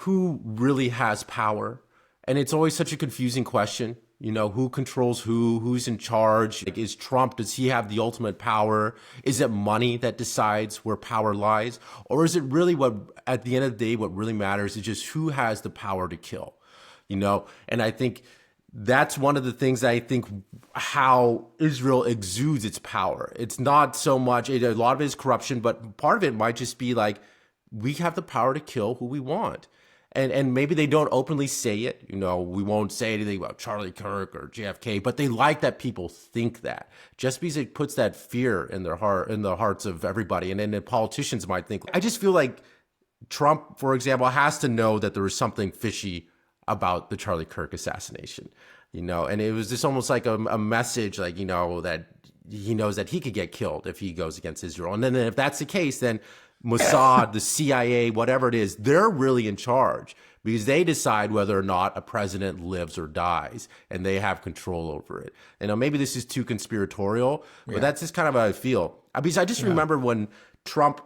who really has power? And it's always such a confusing question. Who controls who's in charge? Like, is Trump, does he have the ultimate power? Is it money that decides where power lies? Or is it really at the end of the day, what really matters is just who has the power to kill? And I think that's one of the things that I think how Israel exudes its power. It's not so much, a lot of it is corruption, but part of it might just be like, we have the power to kill who we want. And maybe they don't openly say it. We won't say anything about Charlie Kirk or JFK, but they like that people think that, just because it puts that fear in their heart, in the hearts of everybody. And then the politicians might think. I just feel like Trump, for example, has to know that there was something fishy about the Charlie Kirk assassination. And it was just almost like a message, like, that he knows that he could get killed if he goes against Israel. And then if that's the case, then Mossad, the CIA, whatever it is, they're really in charge, because they decide whether or not a president lives or dies, and they have control over it. Maybe this is too conspiratorial, but that's just kind of how I feel. Because I just remember when Trump,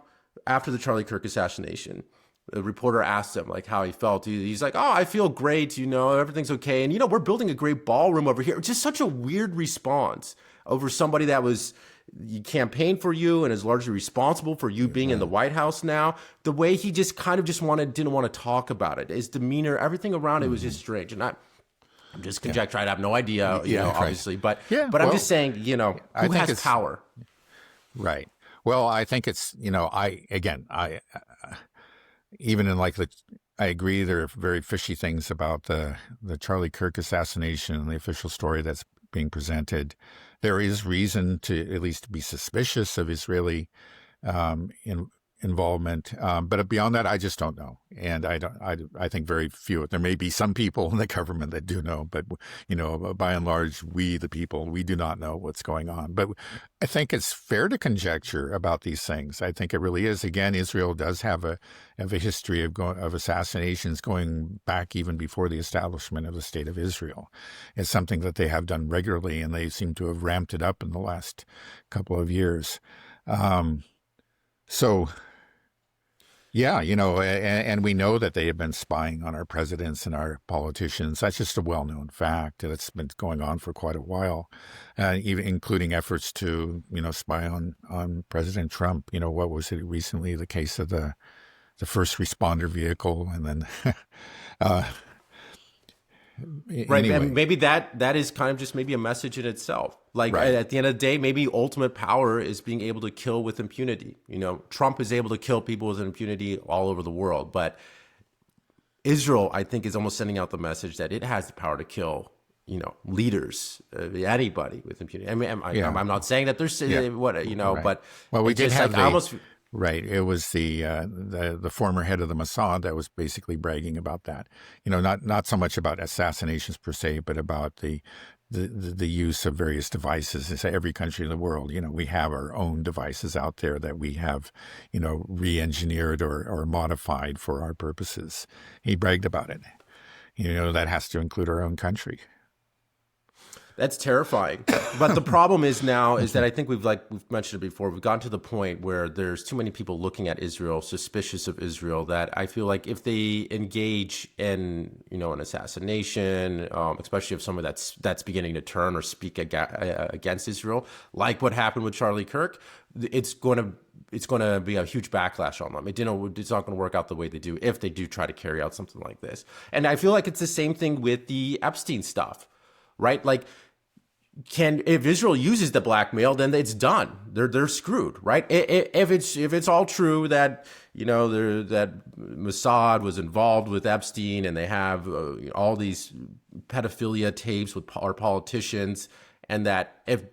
after the Charlie Kirk assassination, the reporter asked him like how he felt. He's like, "Oh, I feel great. Everything's okay. And we're building a great ballroom over here." It's just such a weird response over somebody that was campaigned for you and is largely responsible for you being in the White House now. The way he just kind of didn't want to talk about it. His demeanor, everything around it was just strange. And I'm just conjecturing. I have no idea, obviously. But I'm just saying, who has power? Right. Well, I think it's, even in I agree there are very fishy things about the Charlie Kirk assassination and the official story that's being presented. There is reason to at least be suspicious of Israeli involvement, but beyond that, I just don't know. And I think very few. There may be some people in the government that do know, but by and large, we the people, we do not know what's going on. But I think it's fair to conjecture about these things. I think it really is. Again, Israel does have a history of assassinations going back even before the establishment of the State of Israel. It's something that they have done regularly, and they seem to have ramped it up in the last couple of years. So, and we know that they have been spying on our presidents and our politicians. That's just a well-known fact. It's been going on for quite a while, even including efforts to, spy on President Trump. What was it recently? The case of the first responder vehicle, and then right. Anyway. And maybe that is kind of just maybe a message in itself. Like at the end of the day, maybe ultimate power is being able to kill with impunity. Trump is able to kill people with impunity all over the world, but Israel, I think, is almost sending out the message that it has the power to kill, leaders, anybody with impunity. I mean, I'm not saying that there's but we did have almost. Right. It was the former head of the Mossad that was basically bragging about that. Not so much about assassinations per se, but about the use of various devices. It's every country in the world, we have our own devices out there that we have, re-engineered or modified for our purposes. He bragged about it. That has to include our own country. That's terrifying. But the problem is now is that I think we've mentioned it before, we've gotten to the point where there's too many people looking at Israel, suspicious of Israel, that I feel like if they engage in, an assassination, especially if someone that's beginning to turn or speak against Israel, like what happened with Charlie Kirk, it's going to be a huge backlash on them. It's not going to work out the way they do if they do try to carry out something like this. And I feel like it's the same thing with the Epstein stuff, right? Like, if Israel uses the blackmail, then it's done. They're screwed, right? If it's all true that that Mossad was involved with Epstein and they have all these pedophilia tapes with our politicians, and that if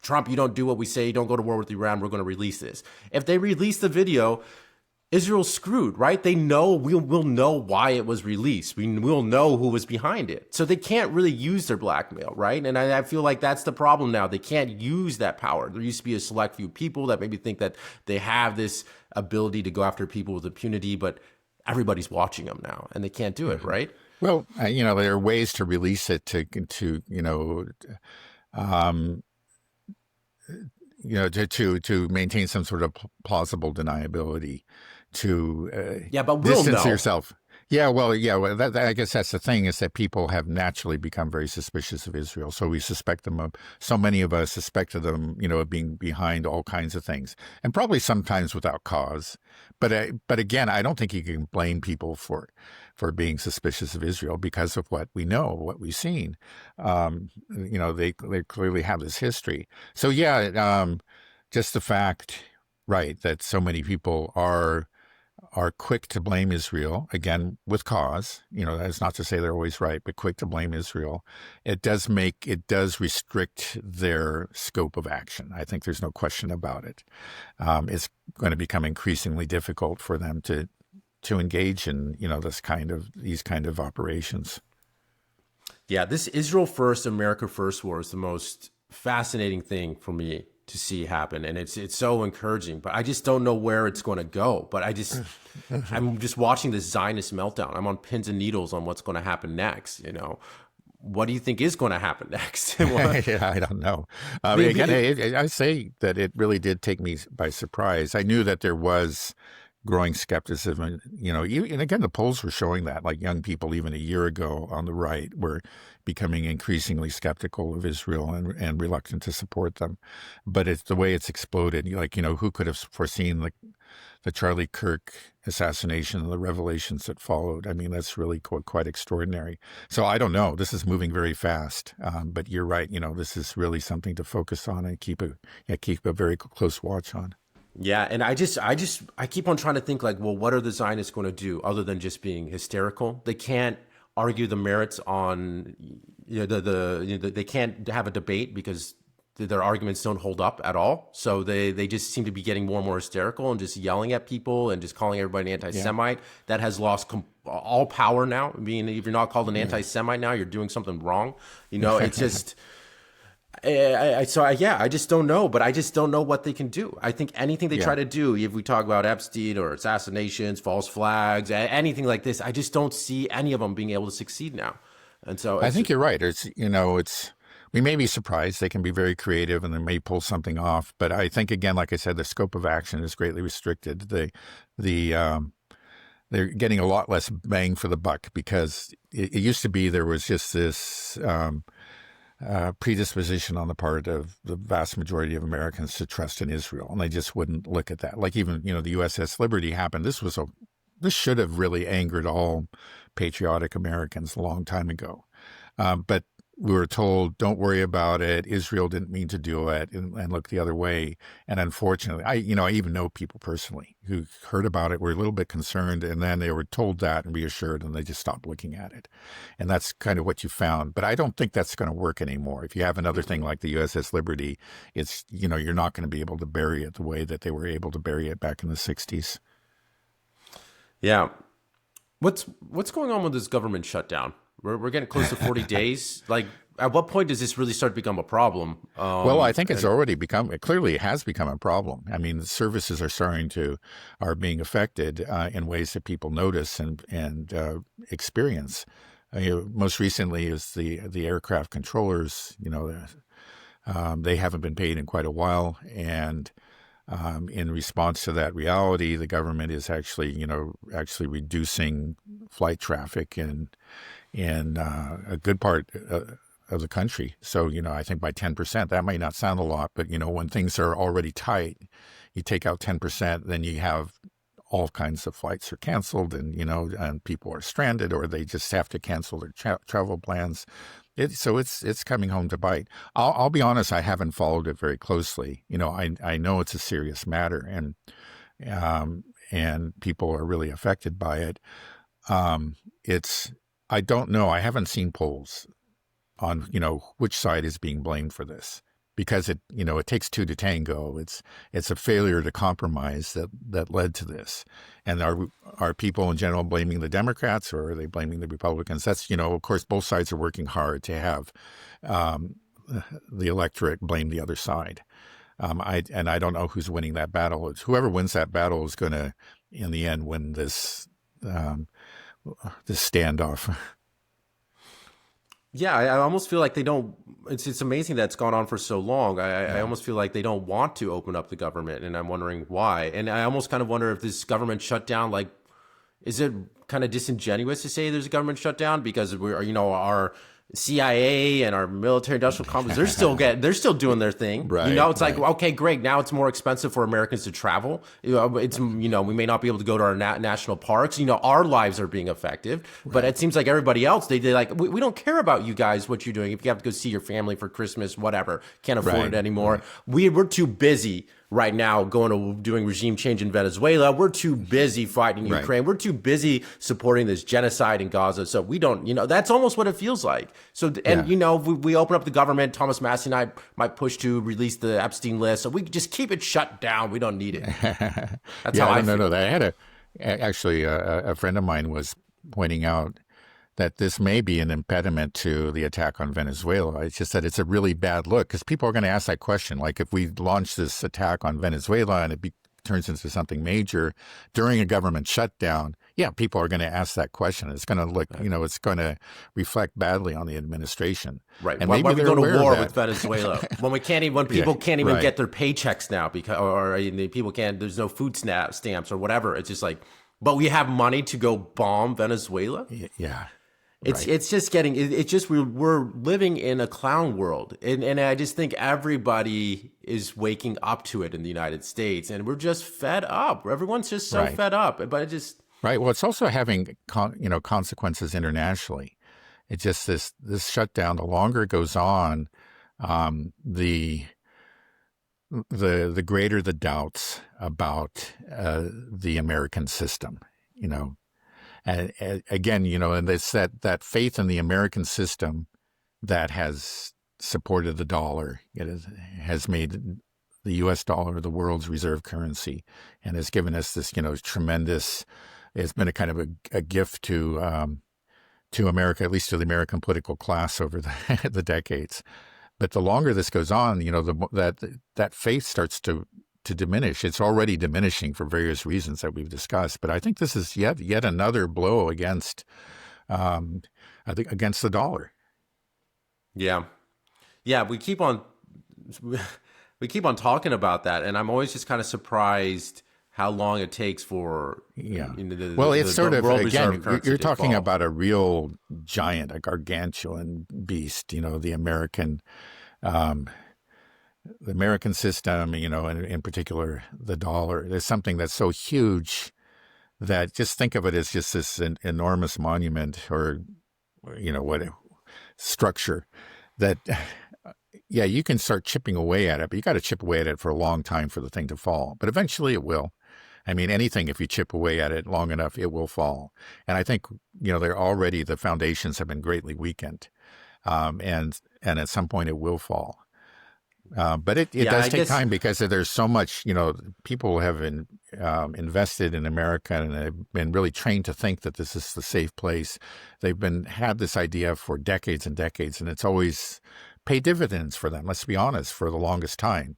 Trump, you don't do what we say, you don't go to war with Iran, we're going to release this. If they release the video, Israel's screwed, right? They know, we'll know why it was released. We'll know who was behind it. So they can't really use their blackmail, right? And I feel like that's the problem now. They can't use that power. There used to be a select few people that maybe think that they have this ability to go after people with impunity, but everybody's watching them now and they can't do it, right? Well, there are ways to release it to maintain some sort of plausible deniability, to but we'll distance know. yourself. Yeah, well, I guess that's the thing is that people have naturally become very suspicious of Israel. So we suspect them of, so many of us suspected them, of being behind all kinds of things, and probably sometimes without cause. But again, I don't think you can blame people for being suspicious of Israel because of what we know, what we've seen. They clearly have this history. So yeah, just the fact, right, that so many people are quick to blame Israel, again, with cause. That's not to say they're always right, but quick to blame Israel. It does restrict their scope of action. I think there's no question about it. It's going to become increasingly difficult for them to engage in, these kind of operations. Yeah, this Israel first, America first war is the most fascinating thing for me to see happen, and it's so encouraging. But I just don't know where it's going to go. But I'm just watching this Zionist meltdown. I'm on pins and needles on what's going to happen next. What do you think is going to happen next? Yeah, I don't know. Again, I say that it really did take me by surprise. I knew that there was growing skepticism, and again, the polls were showing that, like young people even a year ago on the right were becoming increasingly skeptical of Israel and reluctant to support them. But it's the way it's exploded. Who could have foreseen the Charlie Kirk assassination and the revelations that followed? I mean, that's really quite extraordinary. So I don't know. This is moving very fast. But you're right. This is really something to focus on and keep a very close watch on. Yeah, and I keep on trying to think like, well, what are the Zionists going to do other than just being hysterical? They can't argue the merits on they can't have a debate because their arguments don't hold up at all. So they just seem to be getting more and more hysterical and just yelling at people and just calling everybody an anti-Semite. Yeah. That has lost all power now. I mean, if you're not called an anti-Semite now, you're doing something wrong. It's just. I just don't know, but I just don't know what they can do. I think anything they try to do, if we talk about Epstein or assassinations, false flags, anything like this, I just don't see any of them being able to succeed now. And so I think you're right. We may be surprised. They can be very creative and they may pull something off. But I think, again, like I said, the scope of action is greatly restricted. They're getting a lot less bang for the buck because it used to be there was just this predisposition on the part of the vast majority of Americans to trust in Israel, and they just wouldn't look at that. Like even the USS Liberty happened. This should have really angered all patriotic Americans a long time ago, but we were told, don't worry about it. Israel didn't mean to do it, and look the other way. And unfortunately, I even know people personally who heard about it, were a little bit concerned, and then they were told that and reassured, and they just stopped looking at it. And that's kind of what you found. But I don't think that's going to work anymore. If you have another thing like the USS Liberty, it's, you're not going to be able to bury it the way that they were able to bury it back in the 60s. Yeah. What's going on with this government shutdown? We're getting close to 40 days. Like, at what point does this really start to become a problem? Well, I think it clearly has become a problem. I mean, the services are being affected in ways that people notice and experience. Most recently is the aircraft controllers. They haven't been paid in quite a while, and in response to that reality, the government is actually reducing flight traffic in a good part of the country. So, I think by 10%, that might not sound a lot, but, when things are already tight, you take out 10%, then you have all kinds of flights are canceled and people are stranded, or they just have to cancel their travel plans. So it's coming home to bite. I'll be honest, I haven't followed it very closely. I know it's a serious matter, and people are really affected by it. I don't know. I haven't seen polls on, which side is being blamed for this, because it takes two to tango. It's a failure to compromise that led to this. And are people in general blaming the Democrats, or are they blaming the Republicans? That's, of course, both sides are working hard to have the electorate blame the other side. I don't know who's winning that battle. It's whoever wins that battle is going to, in the end, win this standoff. Yeah, I almost feel like they don't. It's amazing that it's gone on for so long. I almost feel like they don't want to open up the government, and I'm wondering why. And I almost kind of wonder if this government shutdown, like, Is it kind of disingenuous to say there's a government shutdown because we're, our CIA and our military industrial complex, they're still doing their thing. Right, It's like, right. okay, great. Now it's more expensive for Americans to travel. We may not be able to go to our national parks. Our lives are being affected, but it seems like everybody else, they like, we don't care about you guys, what you're doing. If you have to go see your family for Christmas, whatever, can't afford it anymore. Right. We're too busy right now doing regime change in Venezuela. We're too busy fighting Ukraine. We're too busy supporting this genocide in Gaza. So we don't, that's almost what it feels like. So, and we open up the government. Thomas Massey and I might push to release the Epstein list. So we just keep it shut down. We don't need it. That's how I feel. No. I had actually a friend of mine was pointing out that this may be an impediment to the attack on Venezuela. It's just that it's a really bad look because people are going to ask that question. Like if we launch this attack on Venezuela and it turns into something major during a government shutdown, people are going to ask that question. It's going to look, it's going to reflect badly on the administration. Right. And why maybe we go to war with that. Venezuela when people can't even get their paychecks now because, or people can't, there's no food stamps or whatever. It's just like, but we have money to go bomb Venezuela. Yeah. It's just getting, it's just, we're living in a clown world. And I just think everybody is waking up to it in the United States and we're just fed up. Everyone's just so fed up, but it just. Right. Well, it's also having, consequences internationally. It's just this shutdown, the longer it goes on, the greater the doubts about, the American system, And again, and it's that faith in the American system that has supported the dollar. It has made the U.S. dollar the world's reserve currency and has given us this, tremendous, it's been a kind of a gift to America, at least to the American political class over the decades. But the longer this goes on, that faith starts to diminish. It's already diminishing for various reasons that we've discussed. But I think this is yet another blow against the dollar. Yeah. We keep on talking about that, and I'm always just kind of surprised how long it takes for it's sort of, again, you're talking about a real giant, a gargantuan beast, the American system, and in particular the dollar. There's something that's so huge that just think of it as just this enormous monument or what structure that you can start chipping away at it, but you got to chip away at it for a long time for the thing to fall. But eventually it will. I mean, anything, if you chip away at it long enough, it will fall. And I think, the foundations have been greatly weakened. And at some point it will fall. But it does take time because there's so much, people have invested in America and have been really trained to think that this is the safe place. They've had this idea for decades and decades, and it's always paid dividends for them, let's be honest, for the longest time.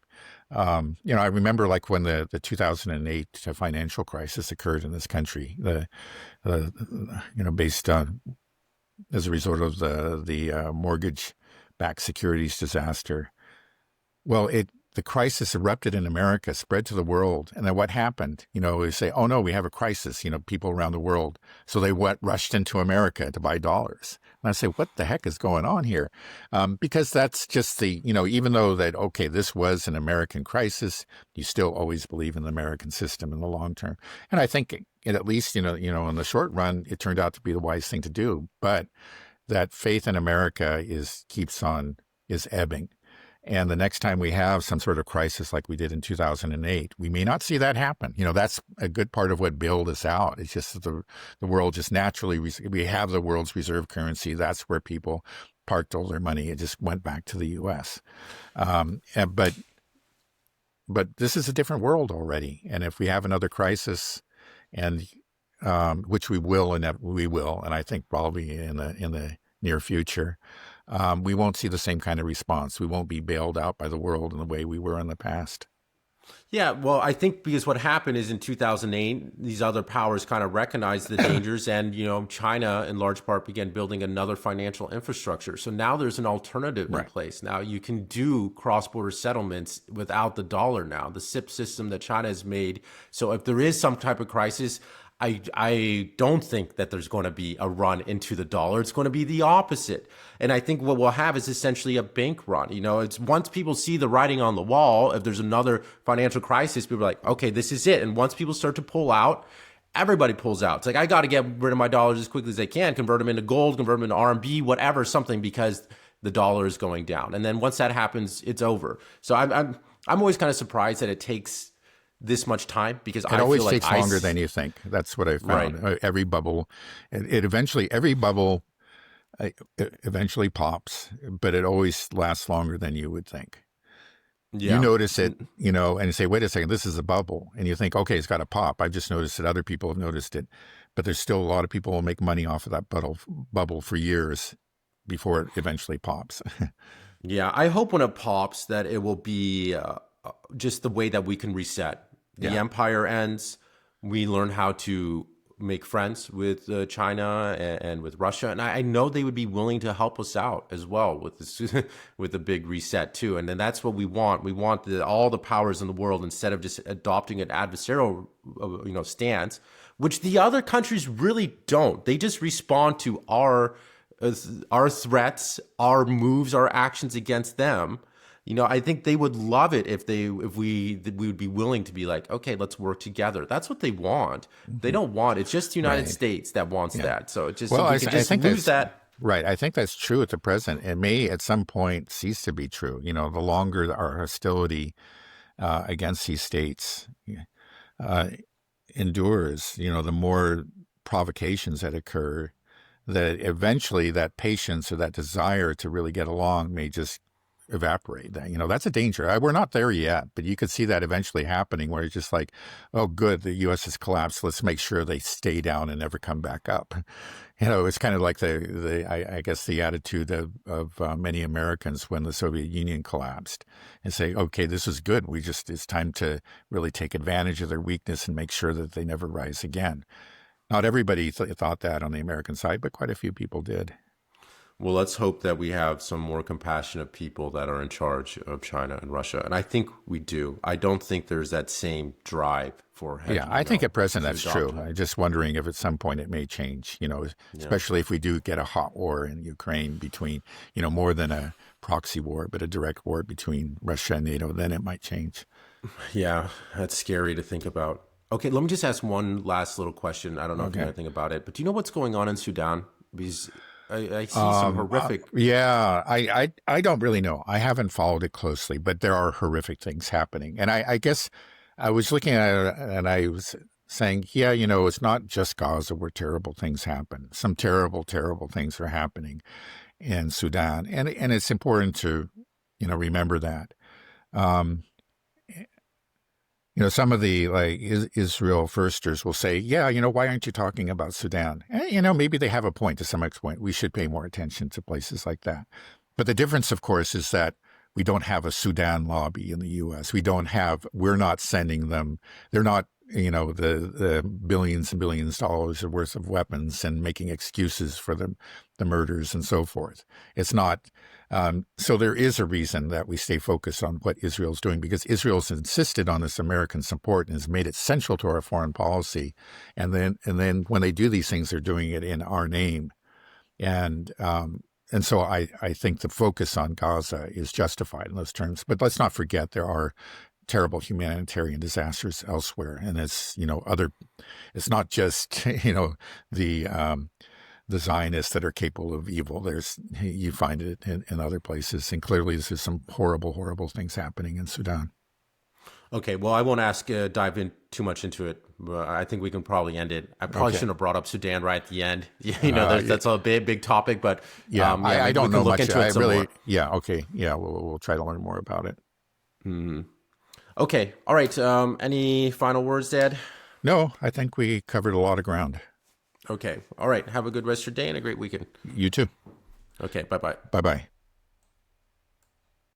I remember like when the 2008 financial crisis occurred in this country, based on as a result of the mortgage-backed securities disaster. Well, the crisis erupted in America, spread to the world. And then what happened? We say, oh, no, we have a crisis, people around the world. So they rushed into America to buy dollars. And I say, what the heck is going on here? Because that's just even though this was an American crisis, you still always believe in the American system in the long term. And I think at least, in the short run, it turned out to be the wise thing to do. But that faith in America is ebbing. And the next time we have some sort of crisis like we did in 2008, we may not see that happen. That's a good part of what bailed us out. It's just that the world just naturally, we have the world's reserve currency. That's where people parked all their money. It just went back to the U.S. But this is a different world already. And if we have another crisis, and which we will, and I think probably in the near future, we won't see the same kind of response. We won't be bailed out by the world in the way we were in the past. Yeah, well, I think because what happened is in 2008, these other powers kind of recognized the dangers and, China in large part began building another financial infrastructure. So now there's an alternative in place. Now you can do cross-border settlements without the dollar now, the SIP system that China has made. So if there is some type of crisis, I don't think that there's going to be a run into the dollar. It's going to be the opposite. And I think what we'll have is essentially a bank run. You know, it's once people see the writing on the wall, if there's another financial crisis, people are like, okay, this is it. And once people start to pull out, everybody pulls out. It's like, I got to get rid of my dollars as quickly as I can, convert them into gold, convert them into RMB, whatever, something, because the dollar is going down. And then once that happens, it's over. So I'm always kind of surprised that it takes this much time, because it always takes longer than you think. That's what I found. Right. Every bubble, every bubble eventually pops, but it always lasts longer than you would think. Yeah. You notice it, you know, and you say, wait a second, this is a bubble. And you think, okay, it's got to pop. I've just noticed it. Other people have noticed it. But there's still a lot of people who make money off of that bubble for years before it eventually pops. Yeah, I hope when it pops that it will be just the way that we can reset. The empire ends. We learn how to make friends with China and with Russia, and I know they would be willing to help us out as well with this, with the big reset too. And then that's what we want. We want all the powers in the world, instead of just adopting an adversarial, stance, which the other countries really don't. They just respond to our threats, our moves, our actions against them. You know, I think they would love it if we would be willing to be like, okay, let's work together. That's what they want. They don't want, it's just the United States that wants that. So it just, we can just lose that. Right. I think that's true at the present. It may at some point cease to be true. You know, the longer our hostility against these states endures, you know, the more provocations that occur, that eventually that patience or that desire to really get along may just evaporate. That, you know, that's a danger. We're not there yet, but you could see that eventually happening, where it's just like, oh, good, the U.S. has collapsed. Let's make sure they stay down and never come back up. You know, it's kind of like I guess the attitude of many Americans when the Soviet Union collapsed, and say, okay, this is good. It's time to really take advantage of their weakness and make sure that they never rise again. Not everybody thought that on the American side, but quite a few people did. Well, let's hope that we have some more compassionate people that are in charge of China and Russia. And I think we do. I don't think there's that same drive for... I think at present that's true. I'm just wondering if at some point it may change, you know, especially if we do get a hot war in Ukraine between, you know, more than a proxy war, but a direct war between Russia and NATO, then it might change. Yeah, that's scary to think about. Okay, let me just ask one last little question. I don't know if you know anything about it, but do you know what's going on in Sudan? Because I see some horrific... I don't really know. I haven't followed it closely, but there are horrific things happening. And I guess I was looking at it and I was saying, yeah, you know, it's not just Gaza where terrible things happen. Some terrible, terrible things are happening in Sudan. And it's important to, you know, remember that. You know, some of the Israel firsters will say, yeah, you know, why aren't you talking about Sudan? And, you know, maybe they have a point to some extent. We should pay more attention to places like that. But the difference, of course, is that we don't have a Sudan lobby in the U.S. We're not sending them. They're not, you know, the billions and billions of dollars worth of weapons and making excuses for the murders and so forth. It's not. So there is a reason that we stay focused on what Israel's doing, because Israel's insisted on this American support and has made it central to our foreign policy. And then when they do these things, they're doing it in our name. And so I think the focus on Gaza is justified in those terms. But let's not forget there are terrible humanitarian disasters elsewhere. And it's, you know, it's not just, you know, the Zionists that are capable of evil. You find it in other places. And clearly there's some horrible, horrible things happening in Sudan. Okay, well, I won't dive in too much into it. But I think we can probably end it. I probably shouldn't have brought up Sudan right at the end. You know, that's a big topic, but I don't know much. I really, okay, we'll try to learn more about it. Mm-hmm. Okay, all right. Any final words, Dad? No, I think we covered a lot of ground. Okay, all right. Have a good rest of your day and a great weekend. You too. Okay, bye-bye. Bye-bye.